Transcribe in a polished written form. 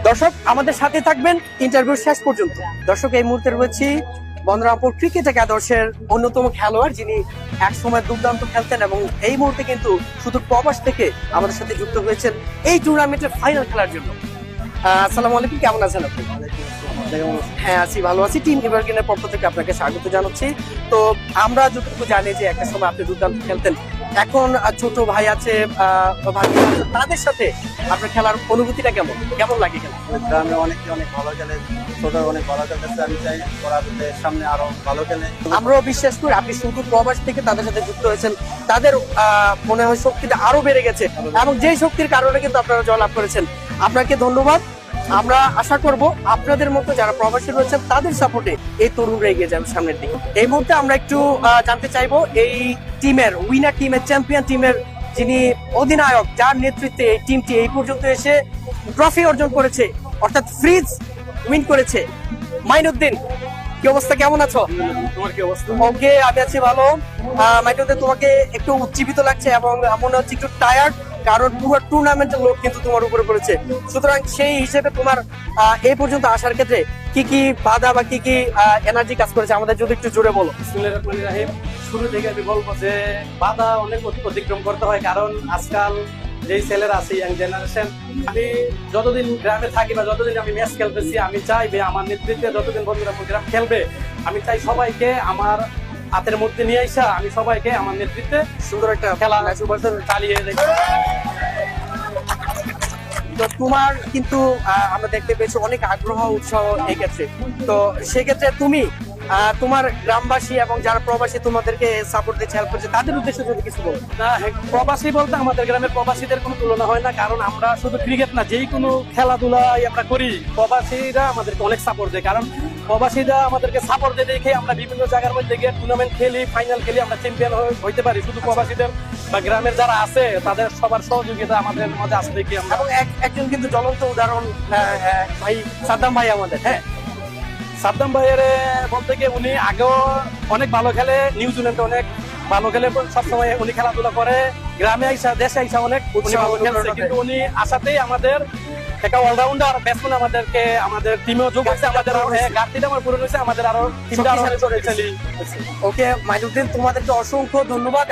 দর্শক আমাদের সাথে থাকবেন ইন্টারভিউ শেষ পর্যন্ত। দর্শক এই মুহূর্তে রয়েছি বন্দরামপুর ক্রিকেট একাদশের অন্যতম খেলোয়াড়, যিনি এক সময় দুর্দান্ত খেলতেন এবং এই মুহূর্তে কিন্তু শুধু প্রবাস থেকে আমাদের সাথে যুক্ত হয়েছেন এই টুর্নামেন্টের ফাইনাল খেলার জন্য। আসসালামু আলাইকুম, কেমন আছেন আপনি? হ্যাঁ আছি, ভালো আছি। টিম এভারগ্রিনের পক্ষ থেকে আপনাকে স্বাগত জানাচ্ছি। তো আমরা যতটুকু জানি যে একটা সময় আপনি দুর্দান্ত খেলতেন, এখন ছোট ভাই আছে, ভাগ্নি আছে, তাদের সাথে আপনার খেলার অনুভূতিটা কেমন কেমন লাগে? খেলা গ্রামে অনেকে অনেক ভালো খেলে, ছোট অনেক ভালো খেলতেছে। আমি চাই ওরা সামনে আরো ভালো খেলে। আমরাও বিশ্বাস করি আপনি শুধু প্রবাস থেকে তাদের সাথে যুক্ত হয়েছেন, তাদের মনে হয় শক্তিটা আরো বেড়ে গেছে এবং যেই শক্তির কারণে কিন্তু আপনারা জয়লাভ করেছেন। আপনাকে ধন্যবাদ। আমরা আশা করব আপনাদের মতো যারা প্রবাসী রয়েছেন তাদের সাপোর্টে এই তরুণরা এগিয়ে যাবে সামনের দিকে। এই মুহূর্তে আমরা একটু জানতে চাইবো এই টিমের উইনার টিমের চ্যাম্পিয়ন টিমের যিনি অধিনায়ক, যার নেতৃত্বে এই টিমটি এই পর্যন্ত এসে ট্রফি অর্জন করেছে, অর্থাৎ ফ্রিজ উইন করেছে, মাইনুদ্দিন। কি অবস্থা, কেমন আছো? তোমার কি অবস্থা? ওকে, আমি আছি ভালো। মাইনুদ্দিন, তোমাকে একটু উজ্জীবিত লাগছে এবং মনে হচ্ছে একটু টায়ার্ড, কারণ পুরো টুর্নামেন্টের লোক কিন্তু তোমার উপরে পড়েছে। সুতরাং সেই হিসেবে তোমার এই পর্যন্ত আসার ক্ষেত্রে কি কি বাধা বা কি কি এনার্জি কাজ করেছে আমাদের যদি একটু জুড়ে বলো। শুরু থেকে আমি বলবো যে বাধা অনেক অতিক্রম করতে হয়, কারণ আজকাল যেই ছেলেরা আছে ইয়াং জেনারেশন, আমি যতদিন গ্রামে থাকি বা যতদিন আমি ম্যাচ খেলতেছি, আমি চাই যে আমার নেতৃত্বে যতদিন বন্ধুরা গ্রাম খেলবে, আমি চাই সবাইকে আমার হাতের মধ্যে নিয়ে আসা, আমি সবাইকে আমার নেতৃত্বে সুন্দর একটা খেলা চালিয়ে দেখি। তো তোমার কিন্তু আমরা দেখতে পেয়েছি অনেক আগ্রহ উৎসাহ এই ক্ষেত্রে। তো সেক্ষেত্রে তুমি তোমার গ্রামবাসী এবং যারা প্রবাসী তোমাদেরকে সাপোর্ট দিচ্ছে, হেল্প করছে, তাদের উদ্দেশ্যে যদি কিছু বলো। না, প্রবাসী বলতে আমাদের গ্রামের প্রবাসীদের কোনো তুলনা হয় না, কারণ আমরা শুধু ক্রিকেট না, যেই কোনো খেলাধুলাই আমরা করি, প্রবাসীরা আমাদেরকে অনেক সাপোর্ট দেয়। কারণ প্রবাসীরা আমাদেরকে সাপোর্ট দিয়ে দেখে আমরা বিভিন্ন জায়গার মধ্যে গিয়ে টুর্নামেন্ট খেলি, ফাইনাল খেলি, আমরা চ্যাম্পিয়ন হইতে পারি। শুধু প্রবাসীদের বা গ্রামের যারা আছে তাদের সবার সহযোগিতা আমাদের মধ্যে আছে দেখি আমরা। এবং একজন কিন্তু জ্বলন্ত উদাহরণ ভাই সাদ্দাম ভাই আমাদের। হ্যাঁ, সাদ্দাম ভাইয়ের বলতে গিয়ে উনি আগেও অনেক ভালো খেলে, নিউজিল্যান্ডে অনেক ভালো খেলে, সবসময় উনি খেলাধুলা করে, গ্রামে আইসা দেশে আইসা অনেক উনি ভালো খেলছে। কিন্তু উনি আসাতেই আমাদের একটা অলরাউন্ডার ব্যাটসম্যান আমাদেরকে আমাদের টিমেও যোগ হয়েছে, আমাদের ঘাটতিটা আমার পূরণ হয়েছে, আমাদের আরো টিমটা আরো শক্তিশালী। ওকে মাইনুদ্দিন, তোমাদেরকে অসংখ্য ধন্যবাদ।